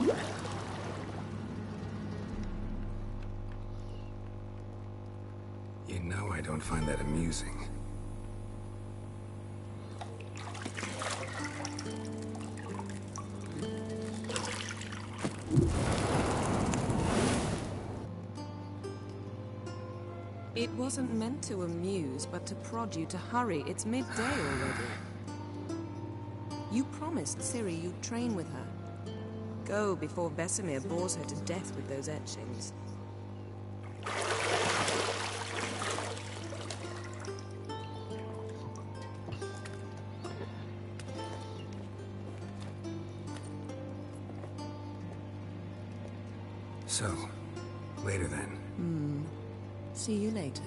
You know I don't find that amusing. It wasn't meant to amuse, but to prod you to hurry. It's midday already. You promised Ciri you'd train with her. Go before Vesemir bores her to death with those etchings. So, later then. See you later.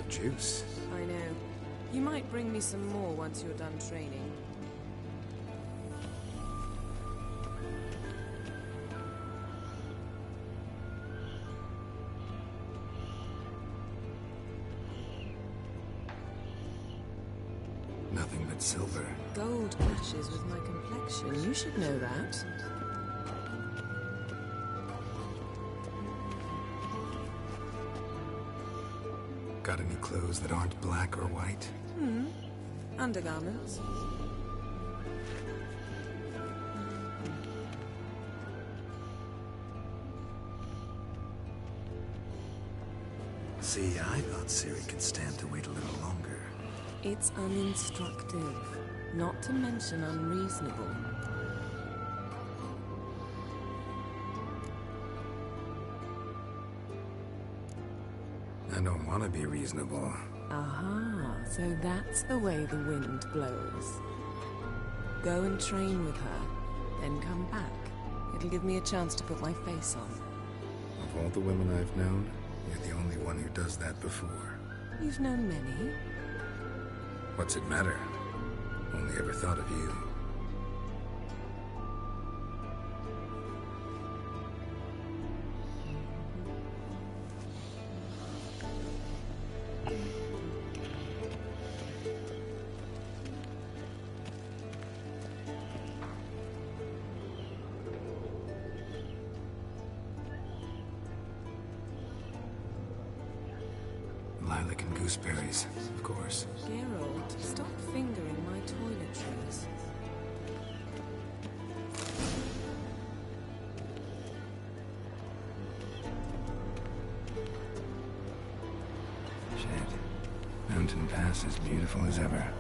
juice. I know. You might bring me some more once you're done training. Nothing but silver. Gold clashes with my complexion. You should know that. Got any clothes that aren't black or white? Undergarments. See, I thought Ciri could stand to wait a little longer. It's uninstructive, not to mention unreasonable. I don't want to be reasonable. Aha, so that's the way the wind blows. Go and train with her, then come back. It'll give me a chance to put my face on. Of all the women I've known, you're the only one who does that before. You've known many. What's it matter? Only ever thought of you. Lilac and gooseberries, of course. Geralt, stop fingering my toiletries. Shit. Mountain Pass as beautiful as ever.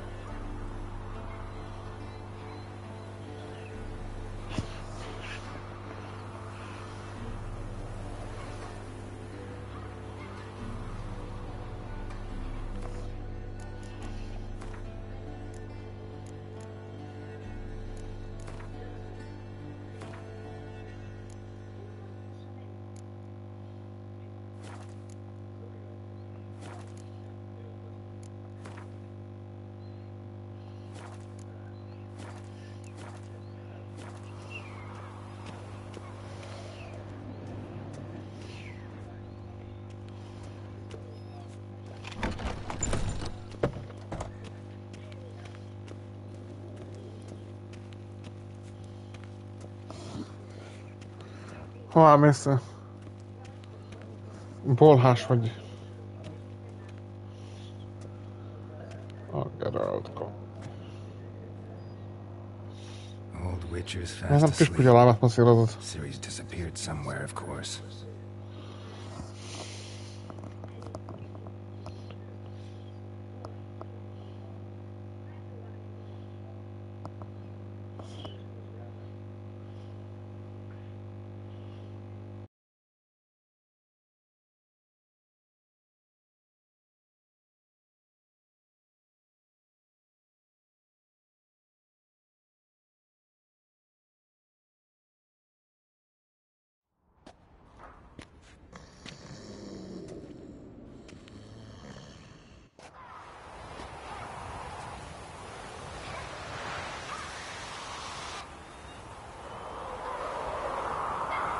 Hová mész? Bolhás vagy. A Geralt kap. Old Witcher's Ez fast nem asleep. kiskutyalámat masszírozott. Ciri's disappeared somewhere, of course.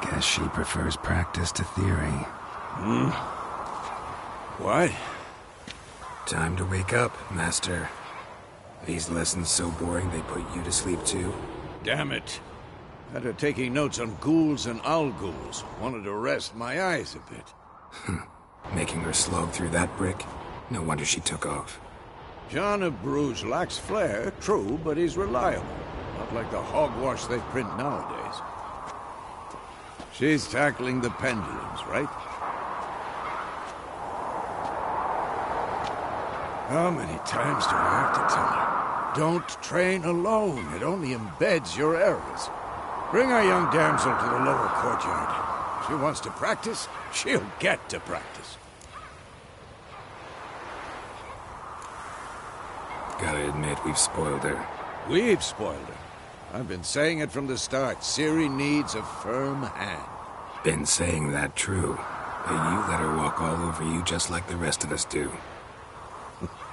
Guess she prefers practice to theory. What? Time to wake up, Master. These lessons so boring they put you to sleep too? Damn it. Had her taking notes on ghouls and owl ghouls. Wanted to rest my eyes a bit. Making her slog through that brick? No wonder she took off. John of Bruges lacks flair, true, but he's reliable. Not like the hogwash they print nowadays. She's tackling the pendulums, right? How many times do I have to tell her? Don't train alone. It only embeds your errors. Bring our young damsel to the lower courtyard. She wants to practice, she'll get to practice. Gotta admit, we've spoiled her. We've spoiled her. I've been saying it from the start. Ciri needs a firm hand. Been saying that true. But you let her walk all over you just like the rest of us do.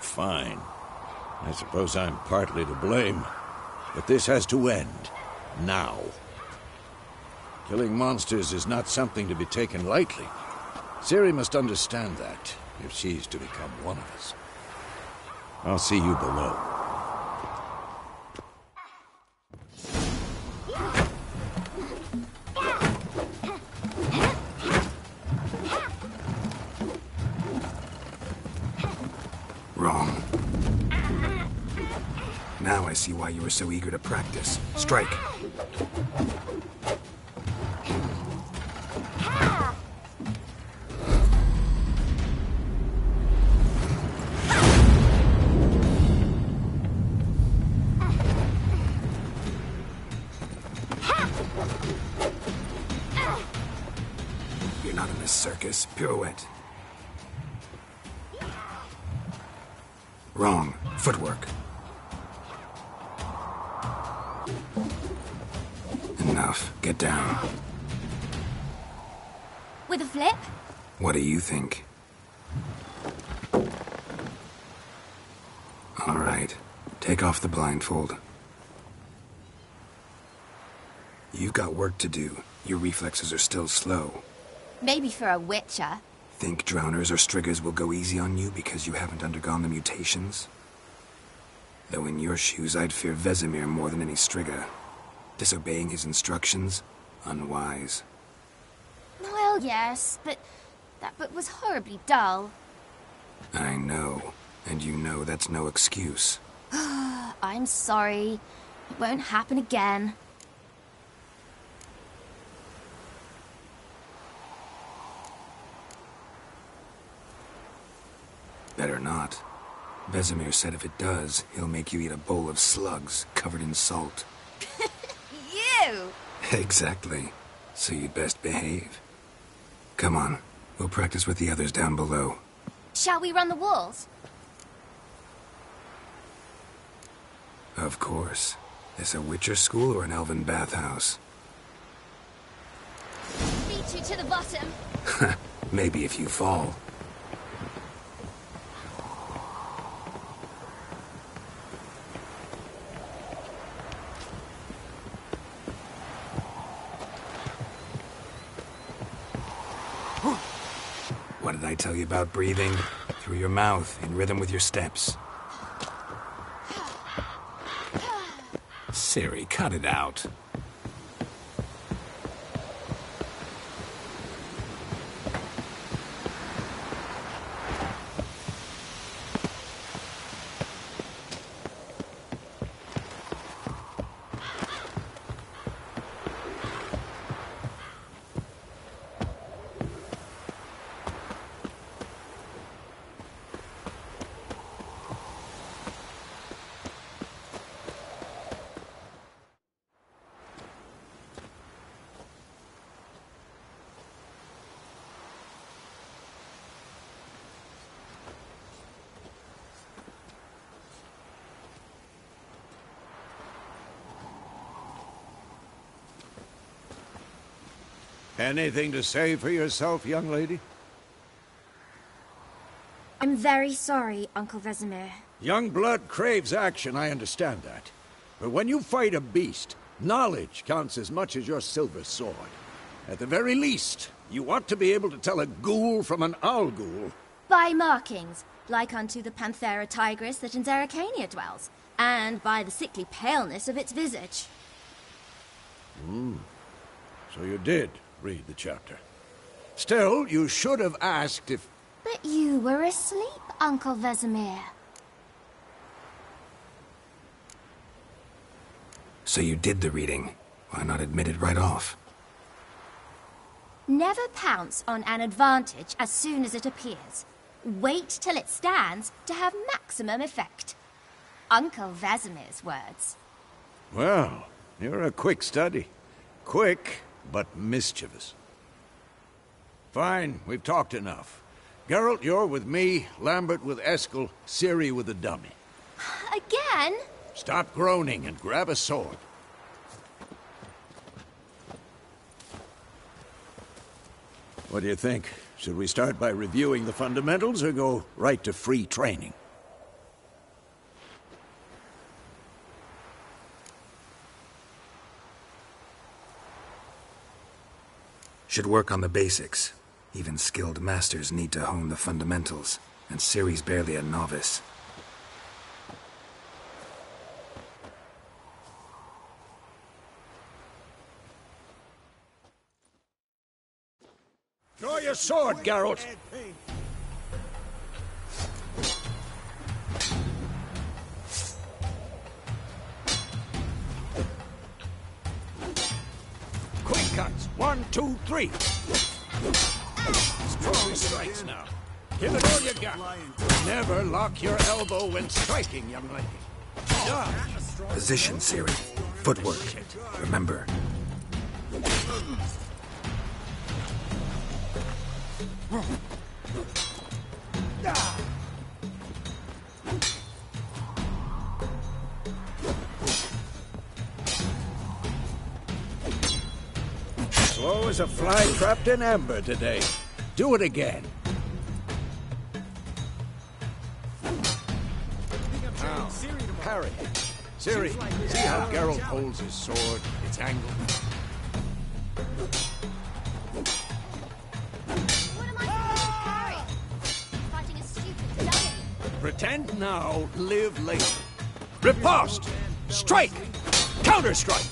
Fine. I suppose I'm partly to blame. But this has to end. Now. Killing monsters is not something to be taken lightly. Ciri must understand that, if she's to become one of us. I'll see you below. Wrong. Now I see why you were so eager to practice. Strike. You're not in a circus. Pirouette. Wrong. Footwork. Enough. Get down. With a flip? What do you think? All right. Take off the blindfold. You've got work to do. Your reflexes are still slow. Maybe for a witcher. Think drowners or striggers will go easy on you because you haven't undergone the mutations? Though in your shoes, I'd fear Vesemir more than any strigger. Disobeying his instructions? Unwise. Well, yes, but that book was horribly dull. I know. And you know that's no excuse. I'm sorry. It won't happen again. Better not. Vesemir said if it does, he'll make you eat a bowl of slugs covered in salt. You! Exactly. So you'd best behave. Come on. We'll practice with the others down below. Shall we run the walls? Of course. This a Witcher school or an elven bathhouse? Beat you to the bottom. Maybe if you fall. What did I tell you about breathing? Through your mouth, in rhythm with your steps. Ciri, cut it out. Anything to say for yourself, young lady? I'm very sorry, Uncle Vesemir. Young blood craves action, I understand that. But when you fight a beast, knowledge counts as much as your silver sword. At the very least, you ought to be able to tell a ghoul from an owl ghoul. By markings, like unto the Panthera tigris that in Zerrikania dwells, and by the sickly paleness of its visage. So you did read the chapter. Still, you should have asked if... But you were asleep, Uncle Vesemir. So you did the reading. Why not admit it right off? Never pounce on an advantage as soon as it appears. Wait till it stands to have maximum effect. Uncle Vesemir's words. Well, you're a quick study. Quick, but mischievous. Fine, we've talked enough. Geralt, you're with me, Lambert with Eskel, Ciri with the dummy. Again? Stop groaning and grab a sword. What do you think? Should we start by reviewing the fundamentals or go right to free training? Should work on the basics. Even skilled masters need to hone the fundamentals, and Ciri's barely a novice. Draw your sword, Geralt! Quick cuts! 1, 2, 3! Strong strikes now. Give it all you got. Never lock your elbow when striking, young lady. Position, Ciri. Footwork. Remember. Slow as a fly trapped in amber today. Do it again. Now, parry. Ciri, see how Geralt holds his sword? It's angled. What am I supposed to parry? Fighting a stupid dummy. Pretend now, live later. Riposte! Strike! Counter-strike!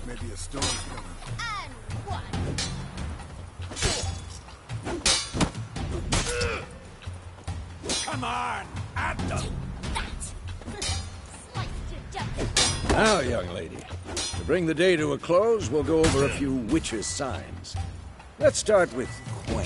Maybe a storm's coming. And one. Come on! At them! Sliced to death. Now, young lady, to bring the day to a close, we'll go over a few witches' signs. Let's start with Gwen.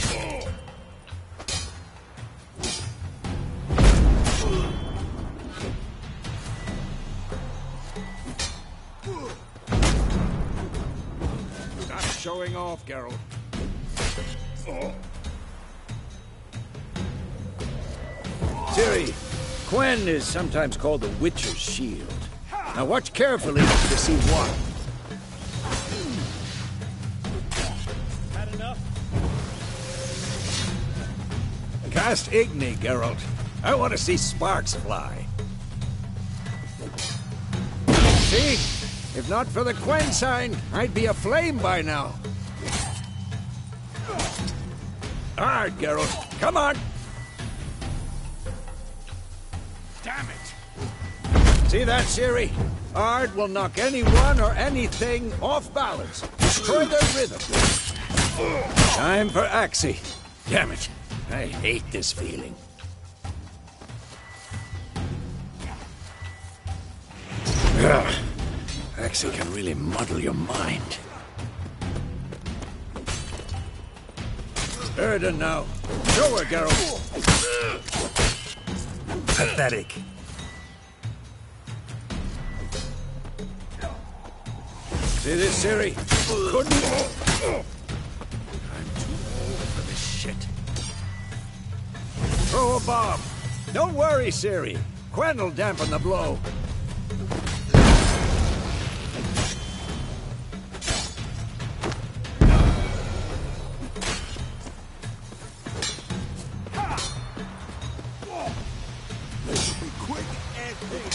Stop showing off, Geralt. Ciri, Gwen is sometimes called the Witcher's Shield. Now watch carefully to see why. Had enough? Cast Igni, Geralt. I want to see sparks fly. See? If not for the Gwen sign, I'd be aflame by now. Hard, Geralt. Come on! Damn it! See that, Ciri? Ard will knock anyone or anything off balance. Destroy their rhythm. Time for Axie. Damn it. I hate this feeling. Ugh. Axie can really muddle your mind. Erden now. Show her, Geralt. Pathetic. See this, Ciri? Couldn't. I'm too old for this shit. Throw a bomb. Don't worry, Ciri. Gwen'll dampen the blow. Quick and clean.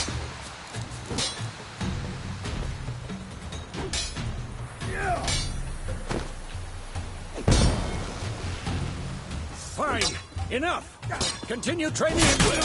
Fine. Enough. Continue training at will.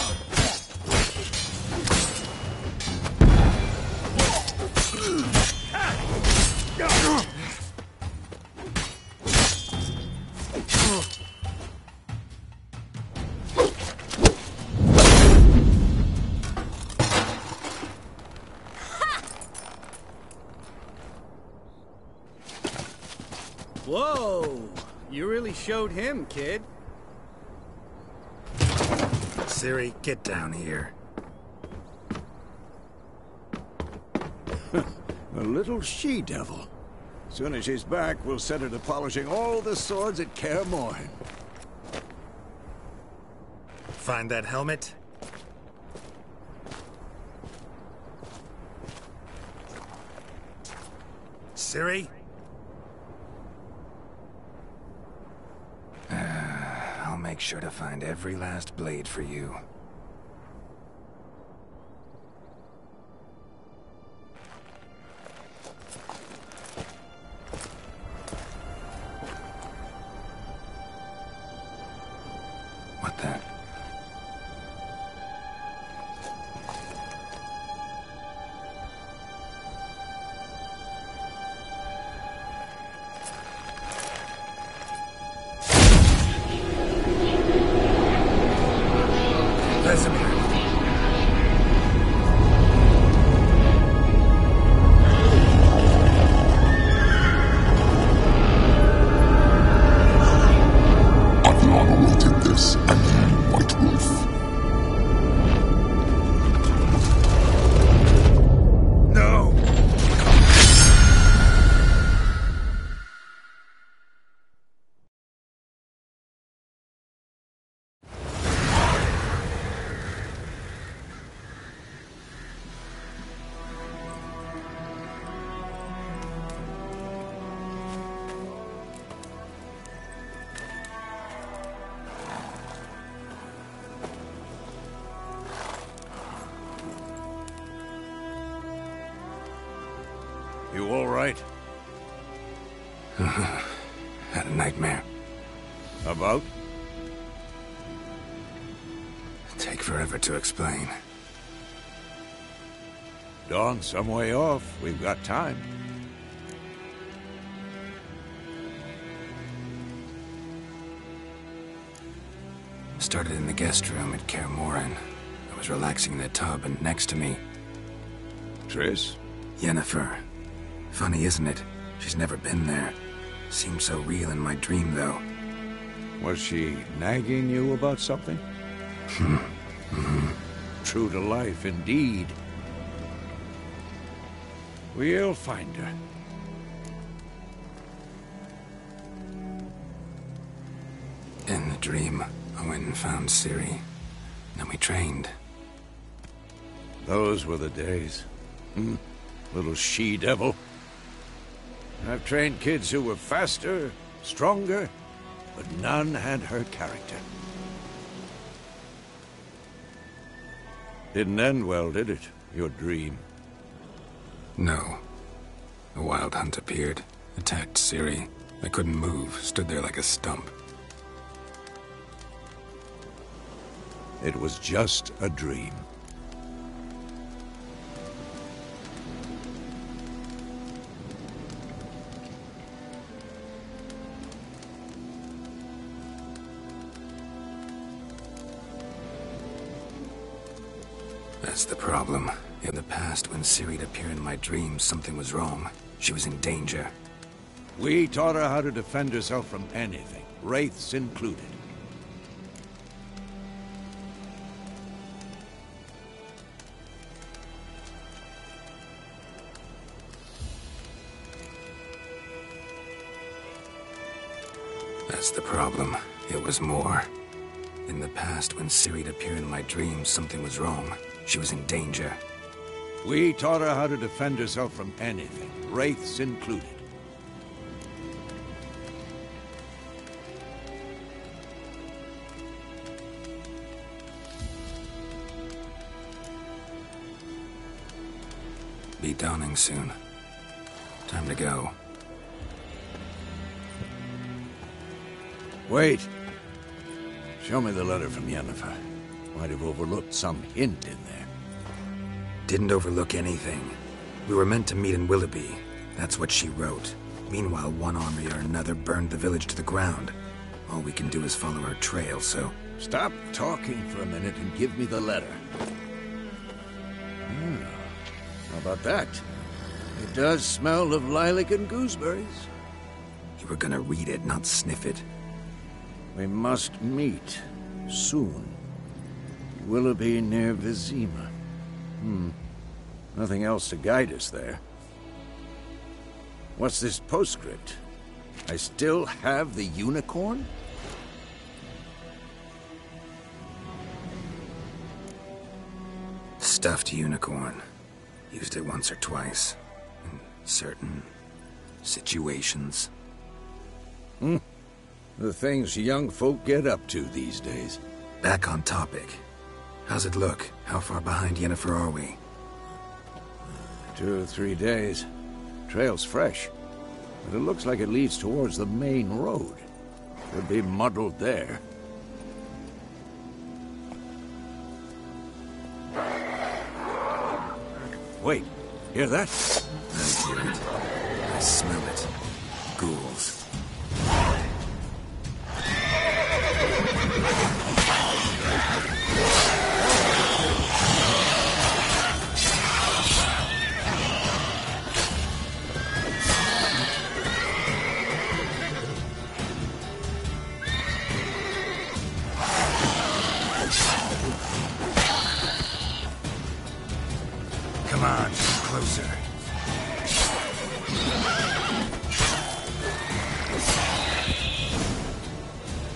Whoa! You really showed him, kid. Ciri, get down here. A little she-devil. Soon as she's back, we'll set her to polishing all the swords at Kaer Morhen. Find that helmet? Ciri? I'll make sure to find every last blade for you. You all right? Had a nightmare. About? Take forever to explain. Dawn's some way off. We've got time. Started in the guest room at Kaer Morhen. I was relaxing in the tub, and next to me, Triss? Yennefer. Funny, isn't it? She's never been there. Seemed so real in my dream, though. Was she nagging you about something? True to life, indeed. We'll find her. In the dream, I went and found Ciri. Then we trained. Those were the days. Little she-devil. I've trained kids who were faster, stronger, but none had her character. Didn't end well, did it? Your dream? No. A wild hunt appeared, attacked Ciri. I couldn't move, stood there like a stump. It was just a dream. That's the problem. In the past, when Ciri'd appear in my dreams, something was wrong. She was in danger. We taught her how to defend herself from anything, wraiths included. That's the problem. It was more. In the past, when Ciri'd appear in my dreams, something was wrong. She was in danger. We taught her how to defend herself from anything, wraiths included. Be dawning soon. Time to go. Wait. Show me the letter from Yennefer. Might have overlooked some hint in there. Didn't overlook anything. We were meant to meet in Willoughby. That's what she wrote. Meanwhile, one army or another burned the village to the ground. All we can do is follow her trail, so... Stop talking for a minute and give me the letter. How about that? It does smell of lilac and gooseberries. You were gonna read it, not sniff it. We must meet soon. Willoughby near Vizima. Nothing else to guide us there. What's this postscript? I still have the unicorn? Stuffed unicorn. Used it once or twice. In certain situations. The things young folk get up to these days. Back on topic. How's it look? How far behind Yennefer are we? 2 or 3 days. Trail's fresh, but it looks like it leads towards the main road. Could be muddled there. Wait, hear that? I hear it. I smell it. Ghouls. Come on, closer.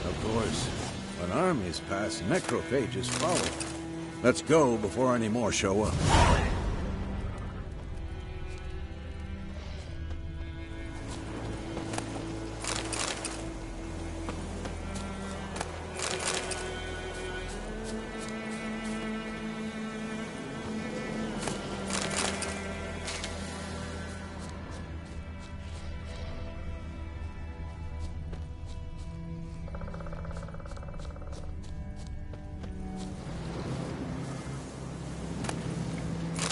Of course, when armies pass, necrophages follow. Let's go before any more show up.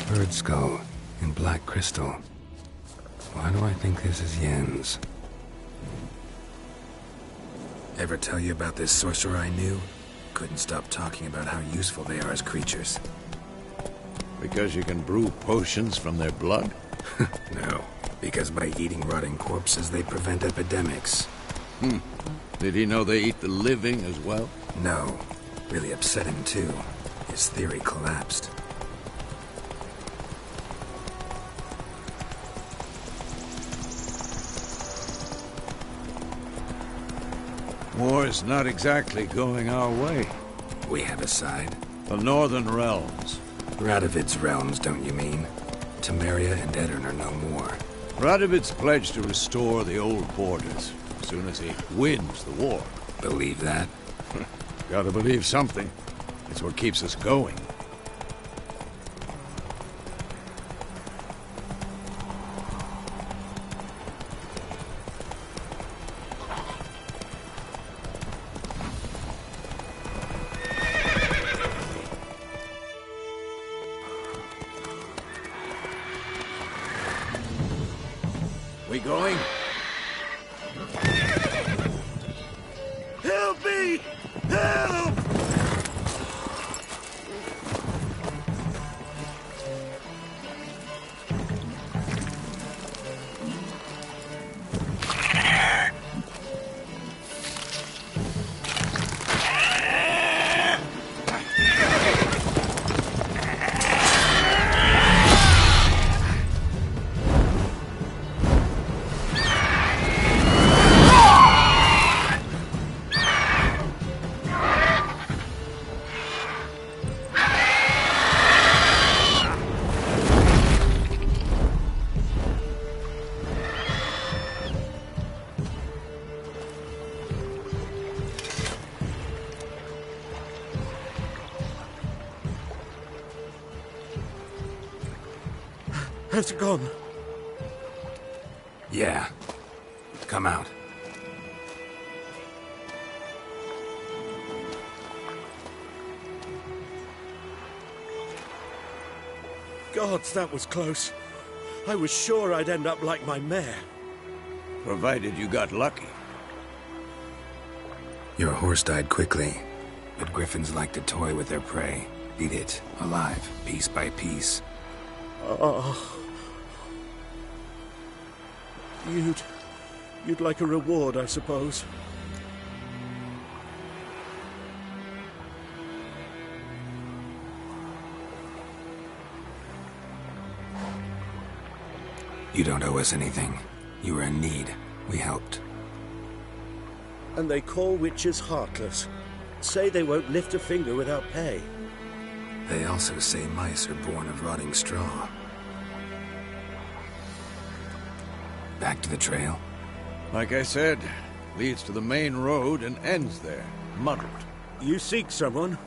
Bird skull in black crystal. Why do I think this is Yen's? Ever tell you about this sorcerer I knew? Couldn't stop talking about how useful they are as creatures. Because you can brew potions from their blood? No, because by eating rotting corpses they prevent epidemics. Did he know they eat the living as well? No. Really upset him too. His theory collapsed. War's not exactly going our way. We have a side. The Northern Realms. Radovid's realms, don't you mean? Temeria and Edirn are no more. Radovid's pledged to restore the old borders as soon as he wins the war. Believe that? Gotta believe something. It's what keeps us going. We going? Help me! Help! Has it gone? Yeah. Come out. Gods, that was close. I was sure I'd end up like my mare. Provided you got lucky. Your horse died quickly, but griffins like to toy with their prey. Eat it, alive, piece by piece. Oh. You'd like a reward, I suppose. You don't owe us anything. You were in need. We helped. And they call witches heartless. Say they won't lift a finger without pay. They also say mice are born of rotting straw. Back to the trail? Like I said, leads to the main road and ends there, muddled. You seek someone?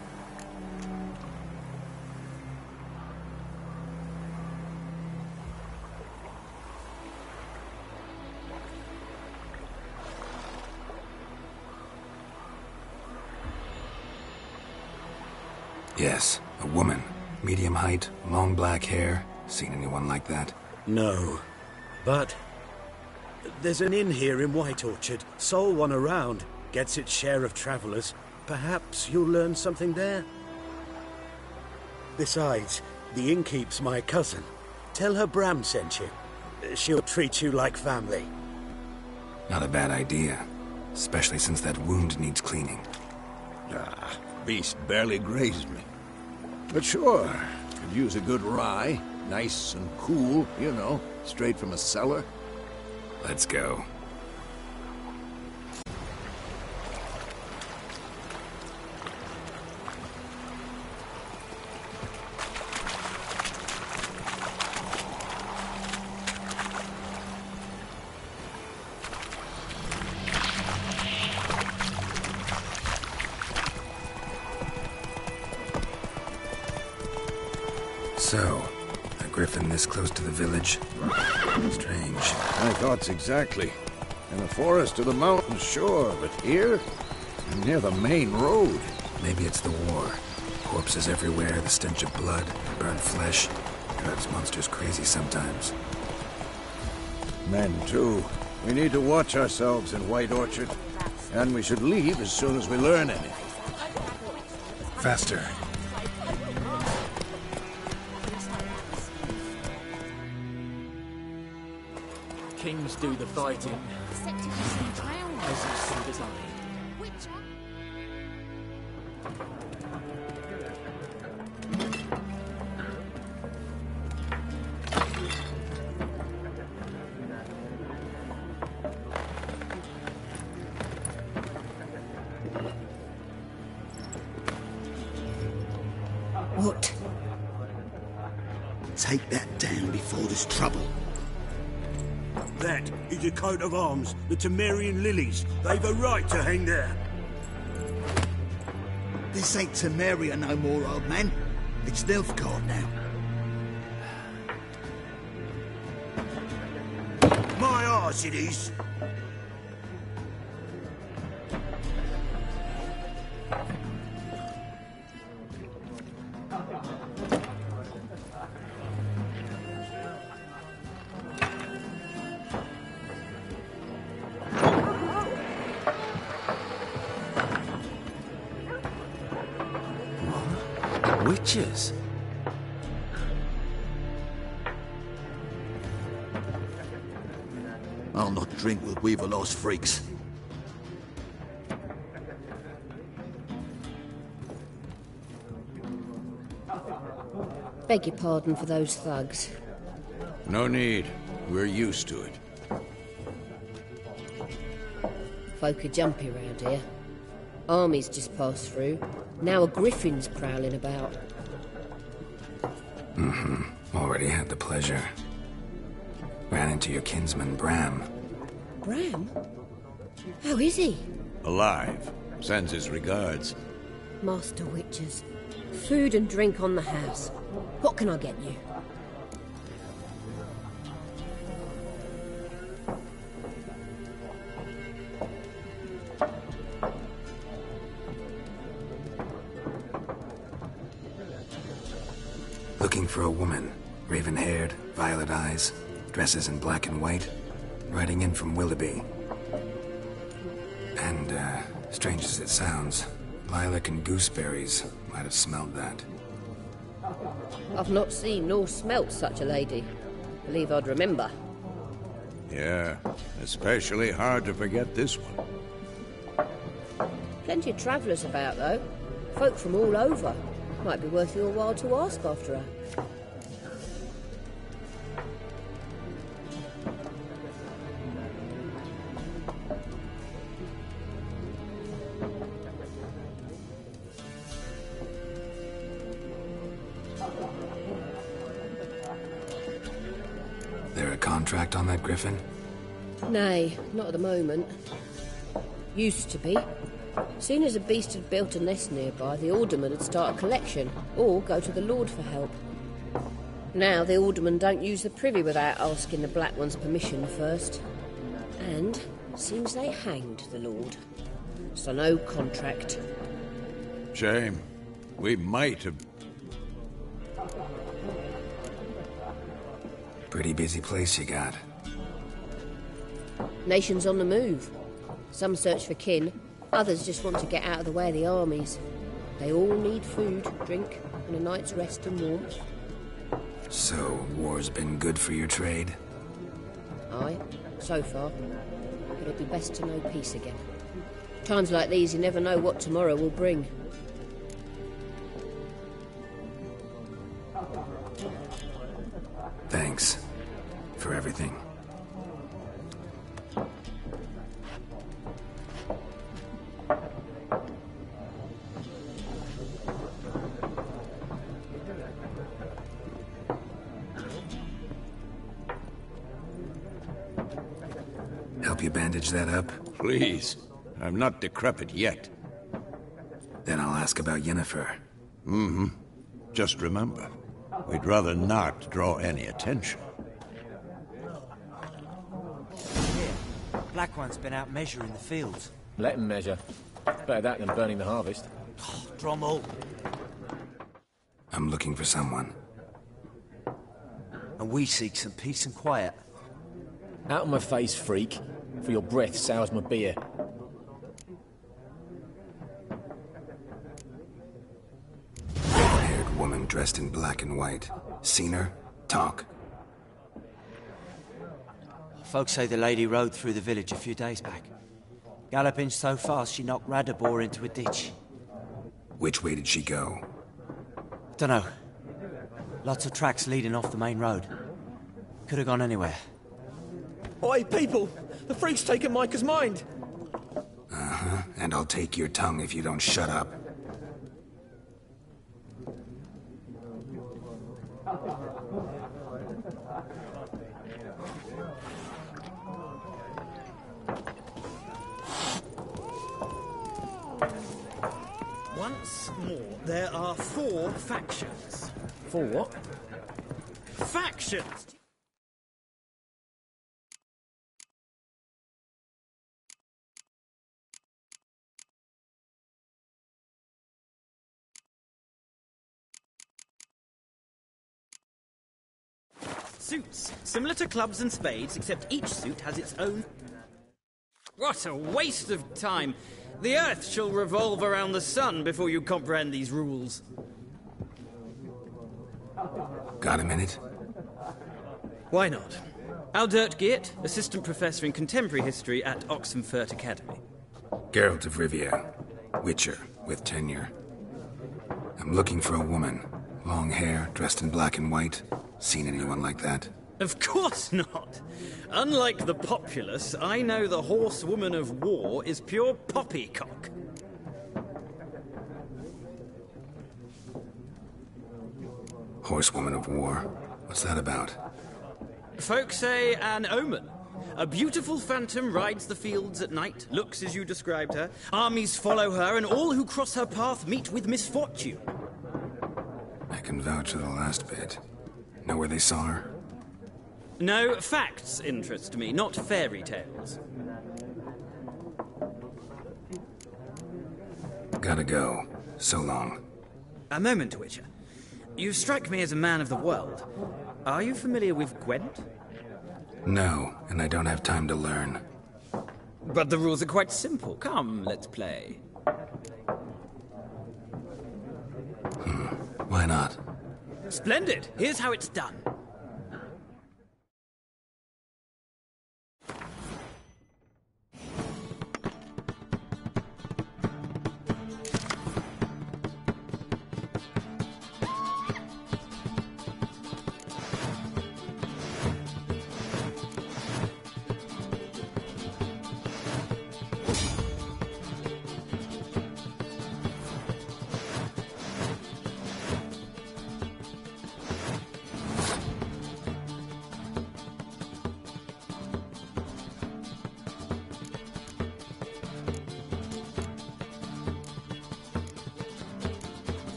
Yes, a woman. Medium height, long black hair. Seen anyone like that? No. But there's an inn here in White Orchard. Sole one around. Gets its share of travelers. Perhaps you'll learn something there? Besides, the innkeep's my cousin. Tell her Bram sent you. She'll treat you like family. Not a bad idea. Especially since that wound needs cleaning. Ah, beast barely grazed me. But sure, could use a good rye. Nice and cool, you know, straight from a cellar. Let's go. So, a griffin this close to the village? Strange. My thoughts exactly. In the forest or the mountains, sure, but here? Near the main road. Maybe it's the war. Corpses everywhere, the stench of blood, burnt flesh. Drives monsters crazy sometimes. Men, too. We need to watch ourselves in White Orchard. And we should leave as soon as we learn anything. Faster. Kings do the fighting. Peasants do the design. What? Take that down before there's trouble. That is a coat of arms, the Temerian lilies. They've a right to hang there. This ain't Temeria no more, old man. It's Nilfgaard now. My arse it is. Witches? I'll not drink with Weaver-lost freaks. Beg your pardon for those thugs. No need. We're used to it. Folk are jumpy round here. Armies just passed through. Now a griffin's prowling about. Already had the pleasure. Ran into your kinsman, Bram. Bram? How is he? Alive. Sends his regards. Master Witches. Food and drink on the house. What can I get you? Looking for a woman. Raven-haired, violet eyes, dresses in black and white. Riding in from Willoughby. And, strange as it sounds, lilac and gooseberries might have smelled that. I've not seen nor smelt such a lady. Believe I'd remember. Yeah, especially hard to forget this one. Plenty of travellers about, though. Folk from all over. Might be worth your while to ask after her. There a contract on that griffin? Nay, not at the moment. Used to be. Soon as a beast had built a nest nearby, the alderman would start a collection, or go to the Lord for help. Now the aldermen don't use the privy without asking the Black One's permission first. And seems they hanged the Lord. So no contract. Shame. We might have... Pretty busy place you got. Nations on the move. Some search for kin, others just want to get out of the way of the armies. They all need food, drink, and a night's rest and warmth. So, war's been good for your trade? Aye, so far. But it'd be best to know peace again. Times like these, you never know what tomorrow will bring. Thanks. For everything. Help you bandage that up? Please. I'm not decrepit yet. Then I'll ask about Yennefer. Mm-hmm. Just remember, we'd rather not draw any attention. Black One's been out measuring the fields. Let him measure. Better that than burning the harvest. Drommel. I'm looking for someone. And we seek some peace and quiet. Out of my face, freak. For your breath sours my beer. Red-haired woman dressed in black and white. Seen her? Talk. Folks say the lady rode through the village a few days back. Galloping so fast she knocked Radabor into a ditch. Which way did she go? Dunno. Lots of tracks leading off the main road. Could have gone anywhere. Oi, people! The freak's taken Micah's mind! Uh-huh, and I'll take your tongue if you don't shut up. Once more, there are 4 factions. 4 what? Factions! Suits, similar to clubs and spades, except each suit has its own... What a waste of time! The Earth shall revolve around the sun before you comprehend these rules. Got a minute? Why not? Aldert Geert, Assistant Professor in Contemporary History at Oxenfurt Academy. Geralt of Rivia. Witcher, with tenure. I'm looking for a woman. Long hair, dressed in black and white. Seen anyone like that? Of course not! Unlike the populace, I know the horsewoman of war is pure poppycock. Horsewoman of war? What's that about? Folk say an omen. A beautiful phantom rides the fields at night, looks as you described her. Armies follow her, and all who cross her path meet with misfortune. I can vouch for the last bit. Know where they saw her? No, facts interest me, not fairy tales. Gotta go. So long. A moment, Witcher. You strike me as a man of the world. Are you familiar with Gwent? No, and I don't have time to learn. But the rules are quite simple. Come, let's play. Why not? Splendid! Here's how it's done.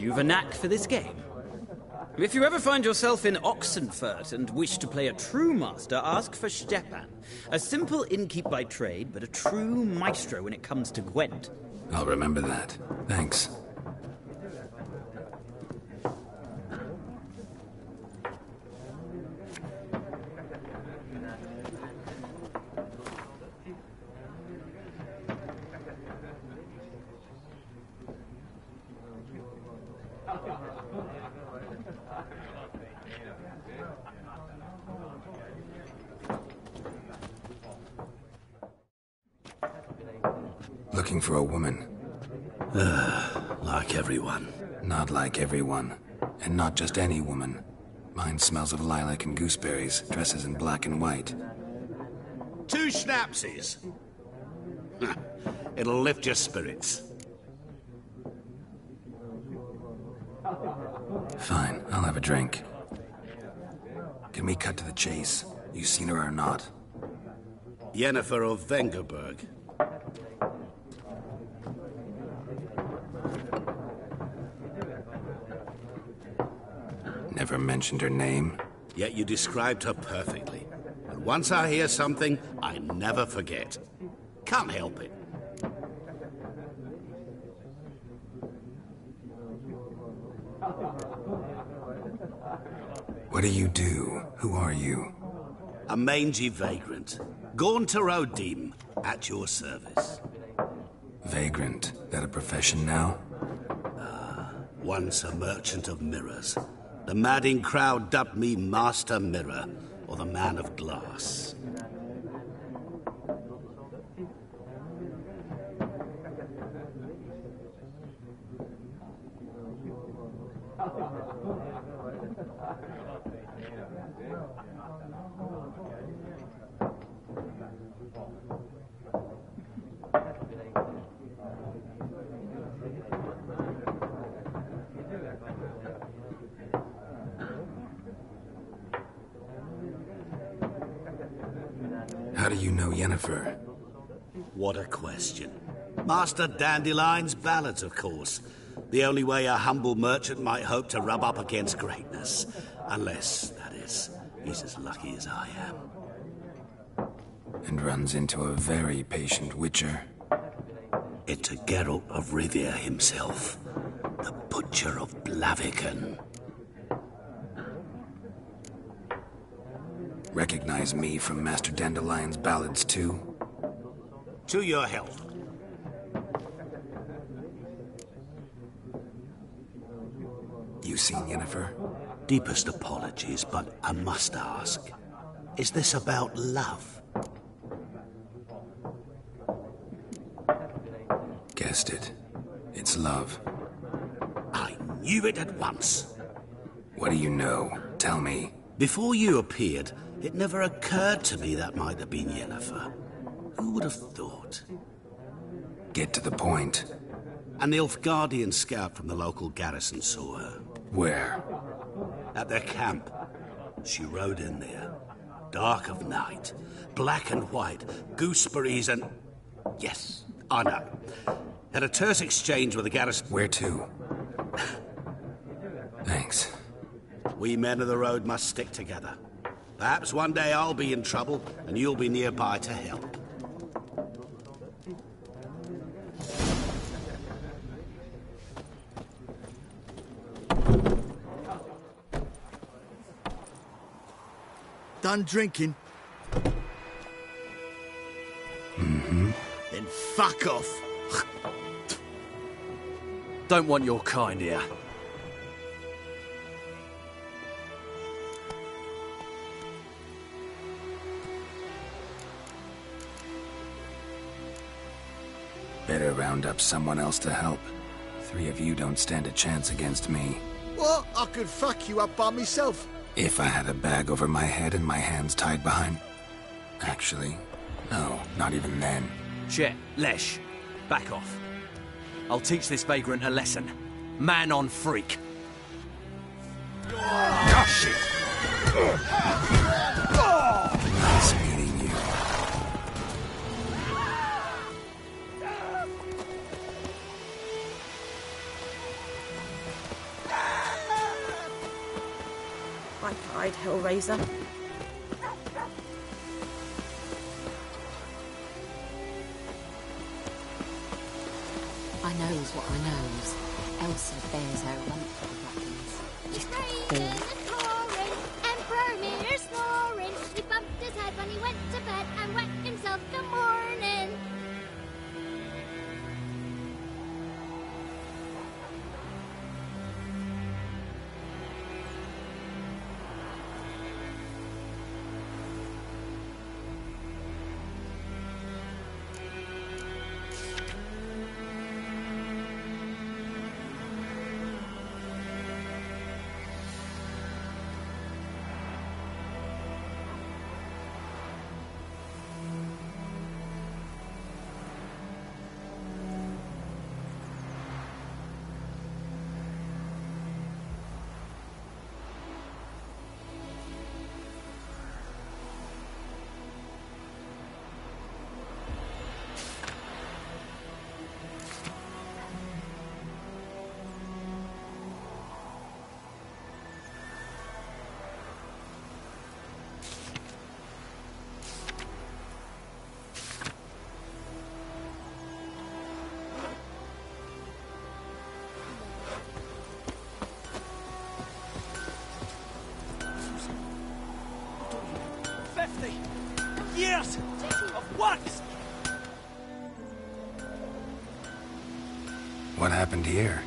You've a knack for this game. If you ever find yourself in Oxenfurt and wish to play a true master, ask for Stepan. A simple innkeep by trade, but a true maestro when it comes to Gwent. I'll remember that. Thanks. Looking for a woman. Like everyone. Not like everyone. And not just any woman. Mine smells of lilac and gooseberries, dresses in black and white. 2 schnapsies. It'll lift your spirits. Fine, I'll have a drink. Can we cut to the chase? You seen her or not? Yennefer of Vengerberg. Never mentioned her name. Yet you described her perfectly. And once I hear something, I never forget. Can't help it. What do you do? Who are you? A mangy vagrant. Gone to Rodim, at your service. Vagrant. That a profession now? Once a merchant of mirrors. The madding crowd dubbed me Master Mirror, or the Man of Glass. How do you know Yennefer? What a question. Master Dandelion's ballads, of course. The only way a humble merchant might hope to rub up against greatness. Unless, that is, he's as lucky as I am. And runs into a very patient witcher. It's a Geralt of Rivia himself. The Butcher of Blaviken. Recognize me from Master Dandelion's ballads, too? To your health. You seen Yennefer? Deepest apologies, but I must ask. Is this about love? Guessed it. It's love. I knew it at once. What do you know? Tell me. Before you appeared, it never occurred to me that might have been Yennefer. Who would have thought? Get to the point. An Nilfgaardian scout from the local garrison saw her. Where? At their camp. She rode in there. Dark of night. Black and white. Gooseberries and... Yes, I know. Had a terse exchange with the garrison. Where to? Thanks. We men of the road must stick together. Perhaps one day I'll be in trouble, and you'll be nearby to help. Done drinking? Mm-hmm. Then fuck off. Don't want your kind here. Better round up someone else to help. 3 of you don't stand a chance against me. What? I could fuck you up by myself. If I had a bag over my head and my hands tied behind... Actually, no, not even then. Shit, Lesh, back off. I'll teach this vagrant a lesson. Man on freak. Oh, shit! Nice meeting you. black-eyed Hellraiser. I knows what I knows. Elsa bears her lump for the Brackens. Just Raining and pouring, Emperor Mir snoring. He bumped his head when he went to bed and wet himself the morning. Years of works. What happened here?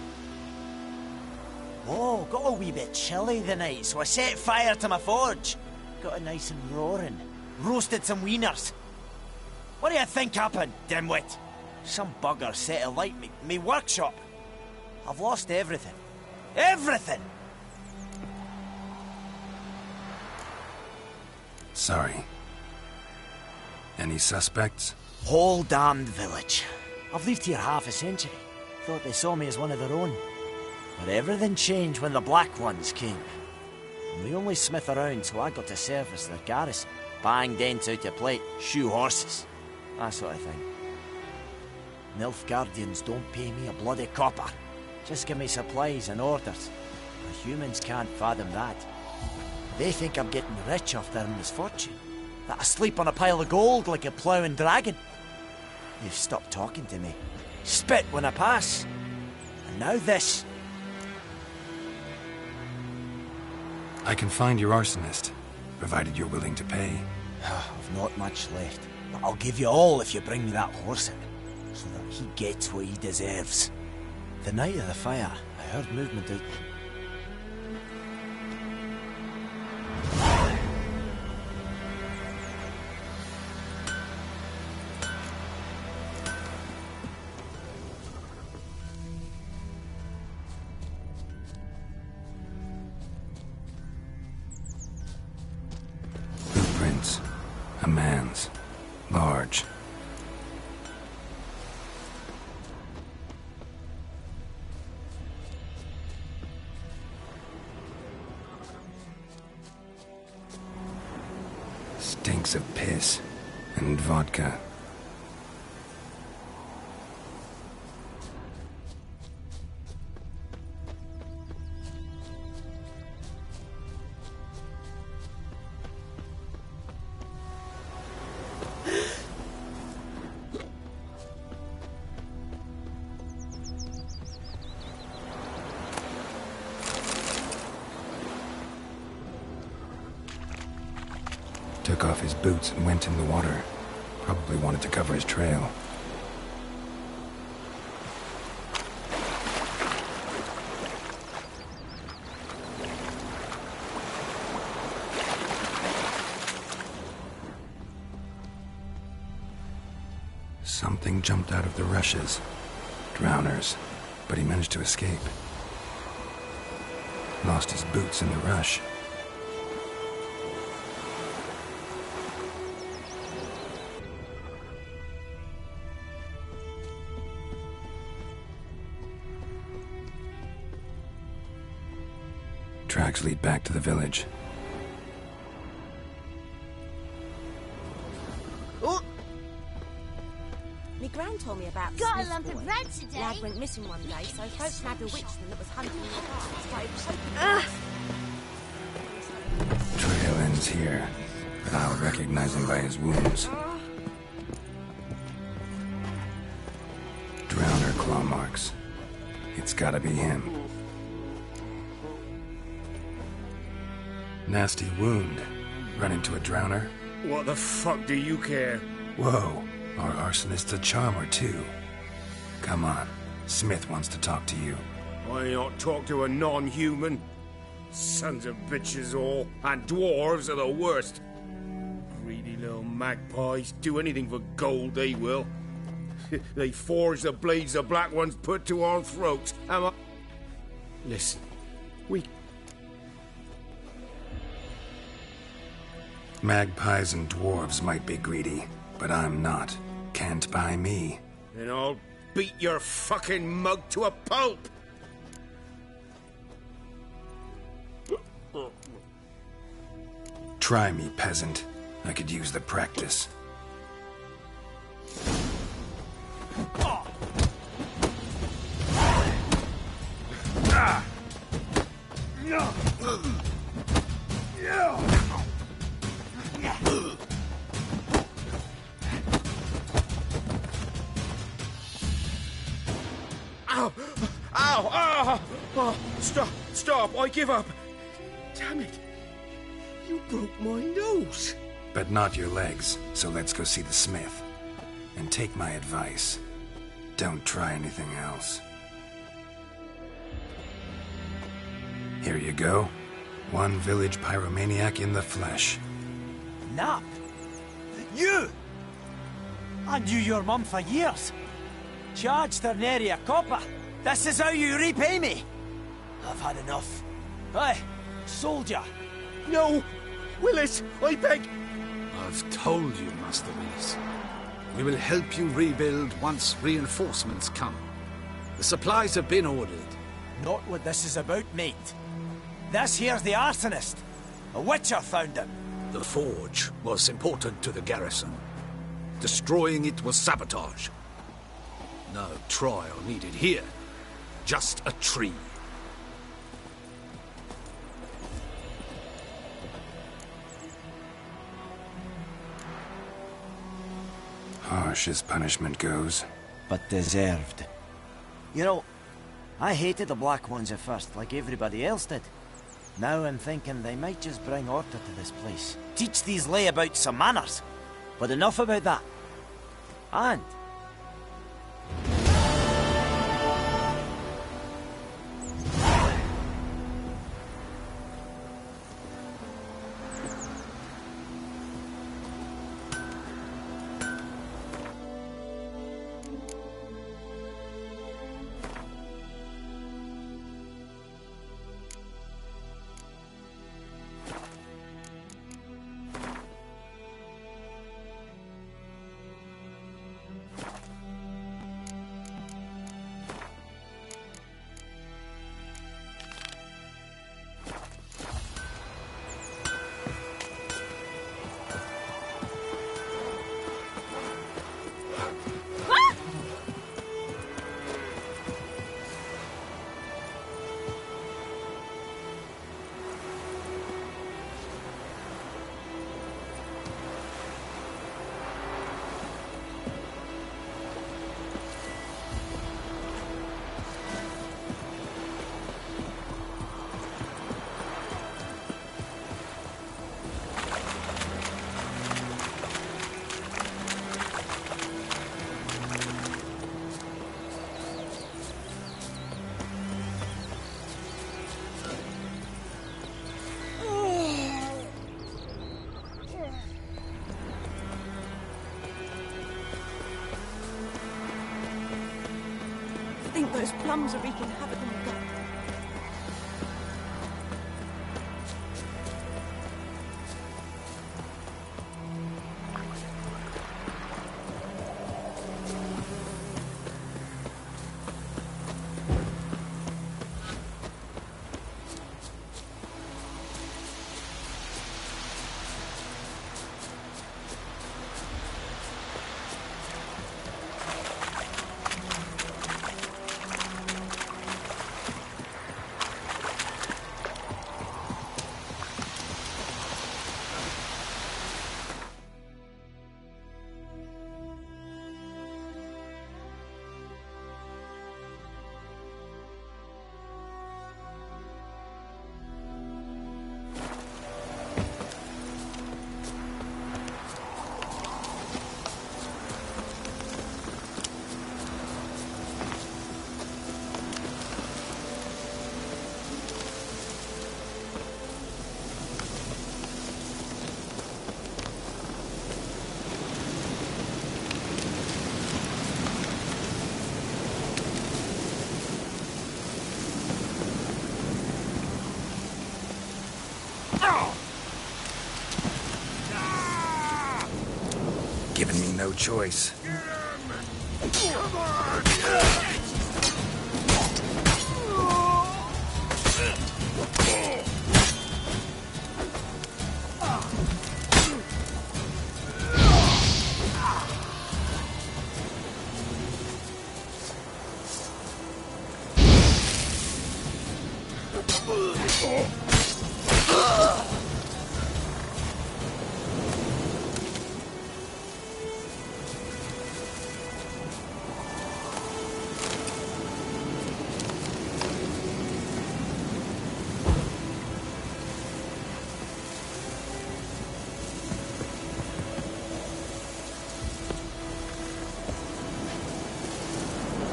Oh, got a wee bit chilly the night, so I set fire to my forge. Got it nice and roaring. Roasted some wieners. What do you think happened, dimwit? Some bugger set alight me workshop. I've lost everything. Everything! Sorry. Any suspects? Whole damned village. I've lived here half a century. Thought they saw me as one of their own. But everything changed when the Black Ones came. I'm the only smith around, so I got to service their garrison. Bang dents out of plate, shoe horses. That sort of thing. Nilfgaardians don't pay me a bloody copper. Just give me supplies and orders. The humans can't fathom that. They think I'm getting rich off their misfortune. That I sleep on a pile of gold like a ploughing dragon. They've stopped talking to me. Spit when I pass. And now this. I can find your arsonist, provided you're willing to pay. I've not much left, but I'll give you all if you bring me that horse in, so that he gets what he deserves. The night of the fire, I heard movement out... Footprints. A man's. Large. Stinks of piss and vodka. Took off his boots and went in the water. Probably wanted to cover his trail. Something jumped out of the rushes. Drowners. But he managed to escape. Lost his boots in the rush. Tracks lead back to the village. Oh! Me gran told me about Got a Smith's lump boy. of bread today. Lad went missing one day, so folks nabbed a witchman that was hunting in the park. Started choking him. Trail ends here, but I'll recognize him by his wounds. Drowner claw marks. It's gotta be him. Nasty wound. Run into a drowner? What the fuck do you care? Whoa, our arsonist's a charmer too. Come on, Smith wants to talk to you. I not talk to a non-human. Sons of bitches all, and dwarves are the worst. Greedy little magpies, do anything for gold, they will. They forge the blades the black ones put to our throats. Listen, Magpies and dwarves might be greedy, but I'm not. Can't buy me. Then I'll beat your fucking mug to a pulp! Try me, peasant. I could use the practice. Ow! Ow! Ow! Oh, stop! I give up! Damn it! You broke my nose! But not your legs, so let's go see the smith. And take my advice. Don't try anything else. Here you go. One village pyromaniac in the flesh. Nap? You? I knew your mum for years. Charged her nary a copper. This is how you repay me. I've had enough. Hey, soldier. No! Willis, I beg... I've told you, Master Willis. We will help you rebuild once reinforcements come. The supplies have been ordered. Not what this is about, mate. This here's the arsonist. A witcher found him. The forge was important to the garrison. Destroying it was sabotage. No trial needed here. Just a tree. Harsh as punishment goes. But deserved. You know, I hated the Black Ones at first, like everybody else did. Now I'm thinking they might just bring order to this place. Teach these layabouts some manners. But enough about that. And... I think those plums are wreaking havoc on the gut. Giving me no choice. Come on!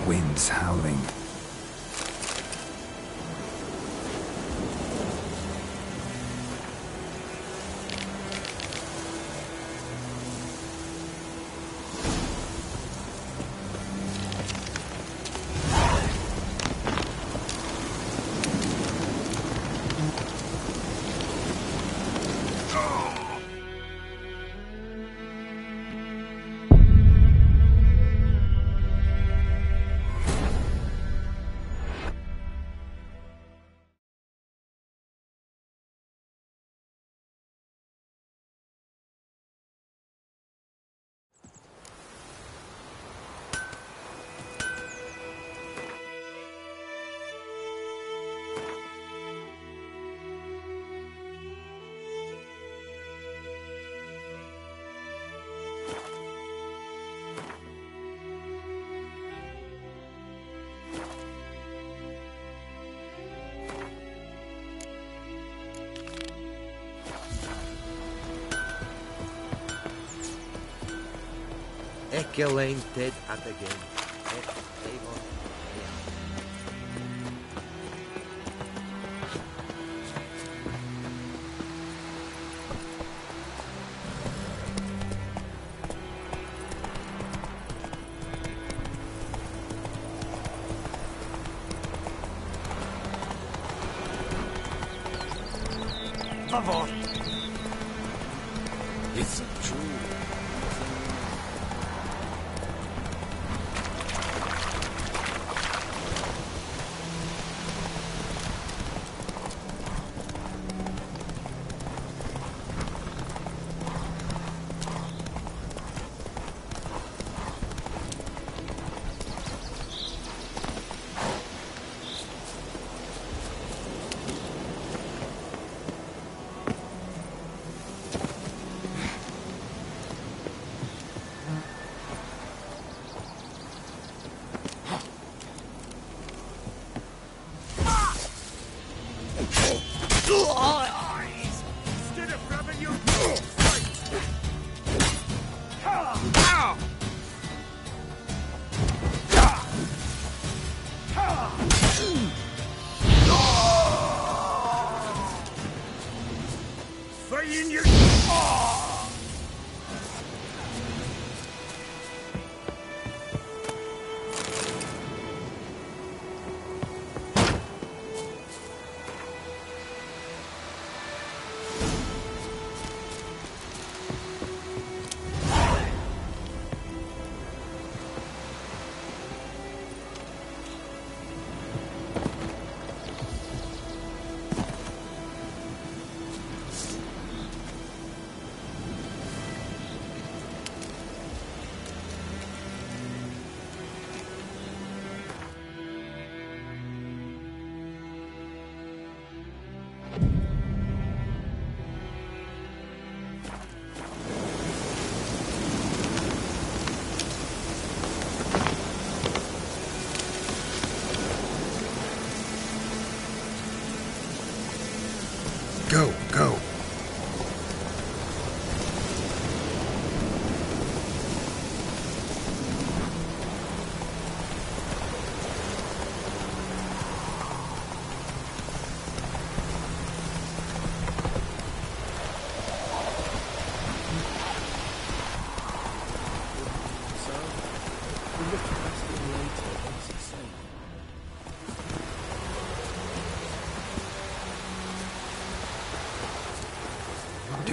Winds howling. Megjelenés at again. Favor. It's a jewel. Go, go.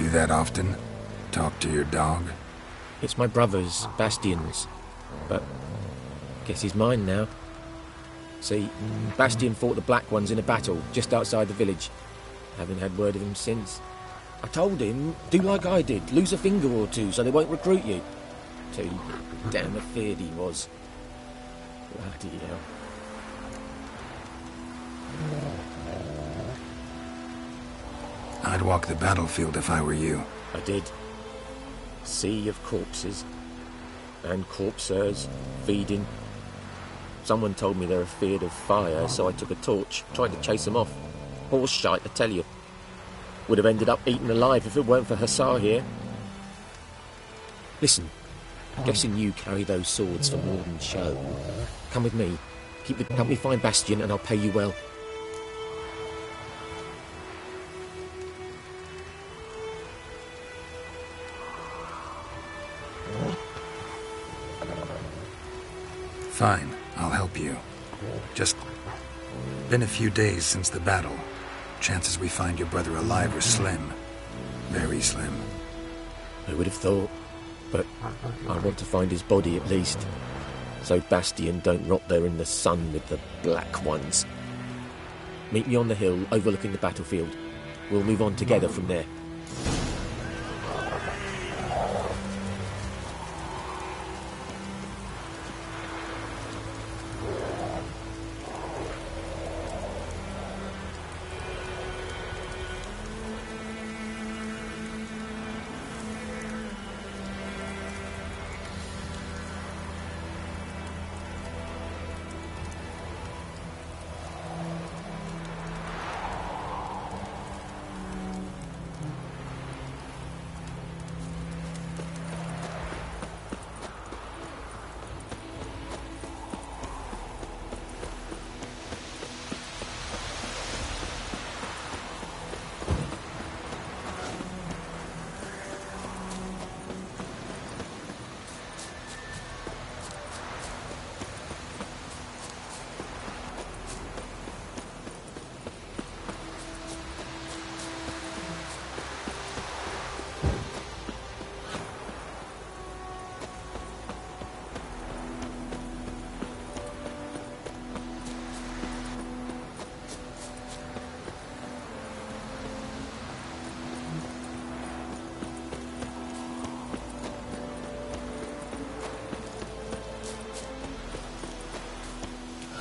do that often? Talk to your dog? It's my brother's, Bastian's. But guess he's mine now. See, Bastian fought the Black Ones in a battle just outside the village. Haven't had word of him since. I told him, do like I did, lose a finger or two so they won't recruit you. Too damn afeard he was. Bloody hell. I'd walk the battlefield if I were you. I did. Sea of corpses. And corpsers, feeding. Someone told me they're afeard of fire, so I took a torch, tried to chase them off. Horse shite, I tell you. Would have ended up eaten alive if it weren't for Hussar here. Listen, guessing you carry those swords for more than show. Come with me. Help me find Bastian and I'll pay you well. Fine, I'll help you. Just been a few days since the battle. Chances we find your brother alive are slim. Very slim. I would have thought, but I want to find his body at least. So Bastian don't rot there in the sun with the Black Ones. Meet me on the hill overlooking the battlefield. We'll move on together from there.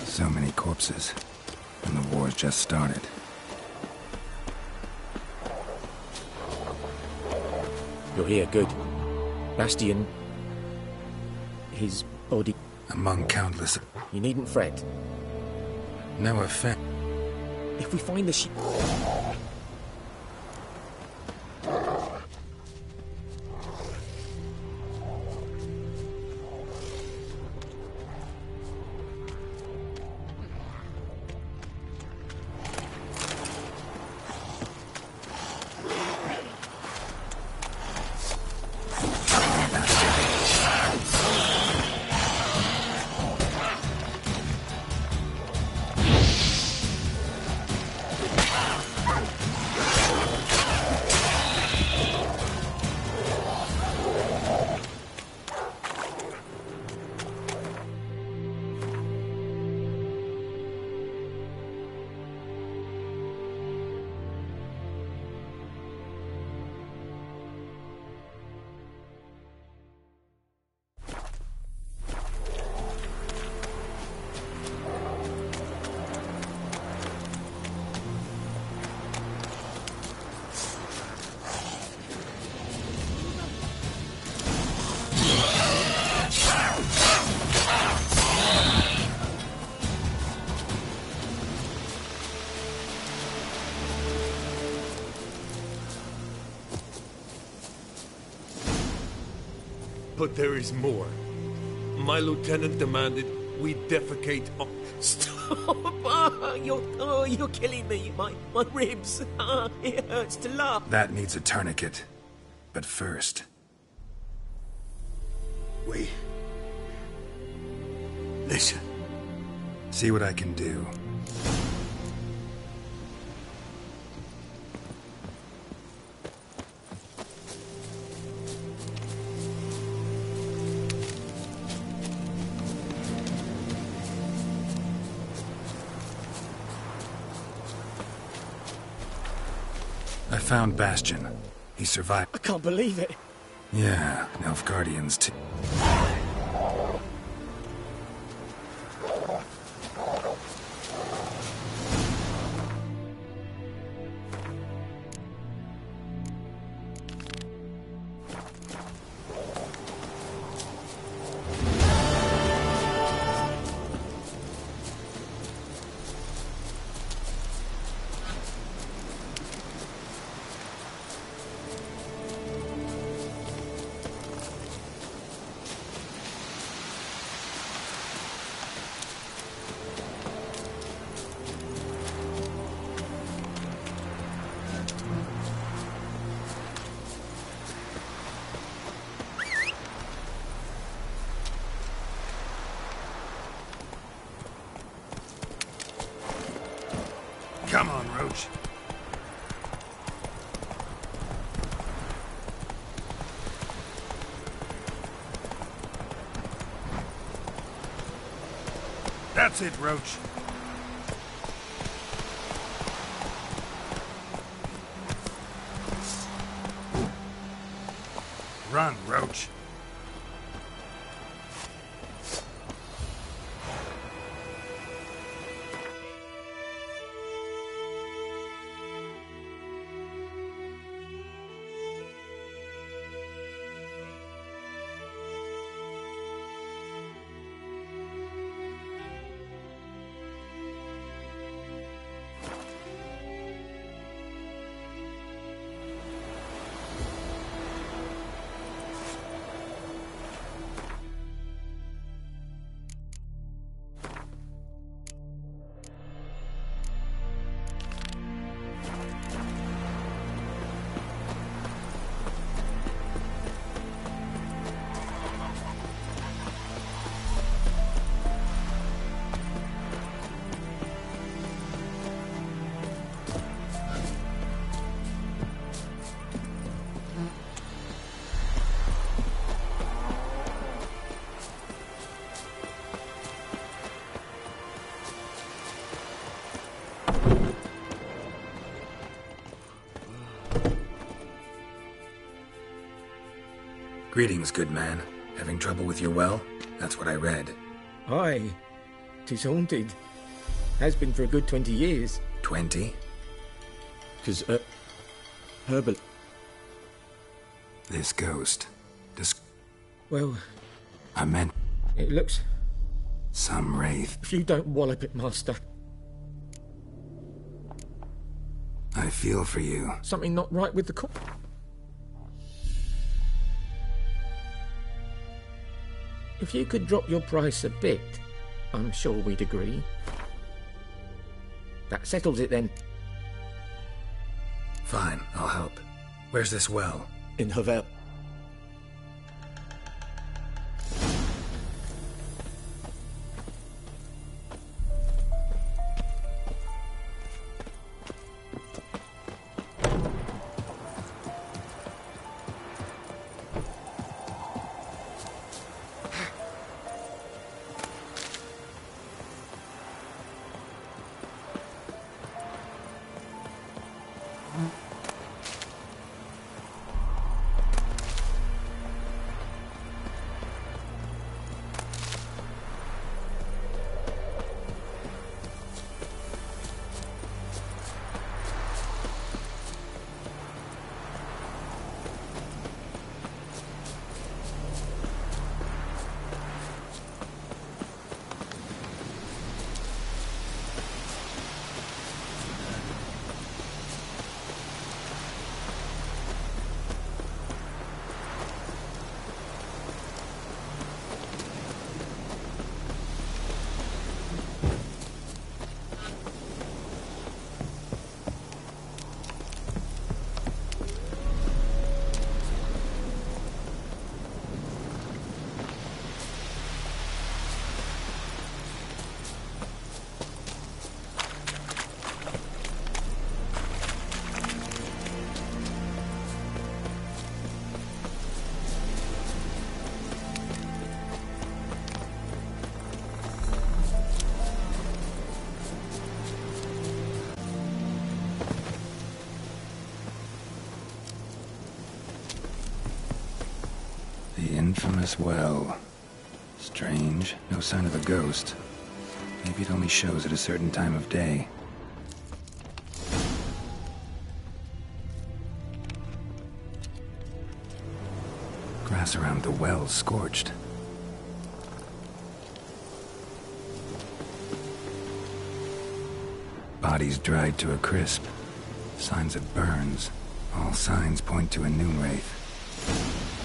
So many corpses, and the war's just started. You're here, good. Bastian, his body... Among countless... You needn't fret. No offense. If we find the sheep... But there is more. My lieutenant demanded we defecate on... Stop! You're killing me. My ribs. It hurts to laugh. That needs a tourniquet. But first... Wait. Listen. See what I can do. I found Bastion. He survived. I can't believe it. Yeah, Nilfgaardians too. Come on, Roach. That's it, Roach. Run, Roach. Greetings, good man. Having trouble with your well? That's what I read. Aye. 'Tis haunted. Has been for a good 20 years. 20? 'Cause, Herbal... This ghost. Well... I meant... It looks... Some wraith. If you don't wallop it, Master. I feel for you. Something not right with the If you could drop your price a bit, I'm sure we'd agree. That settles it then. Fine, I'll help. Where's this well? In Havel. infamous well. Strange. No sign of a ghost. Maybe it only shows at a certain time of day. Grass around the well scorched. Bodies dried to a crisp. Signs of burns. All signs point to a noon wraith.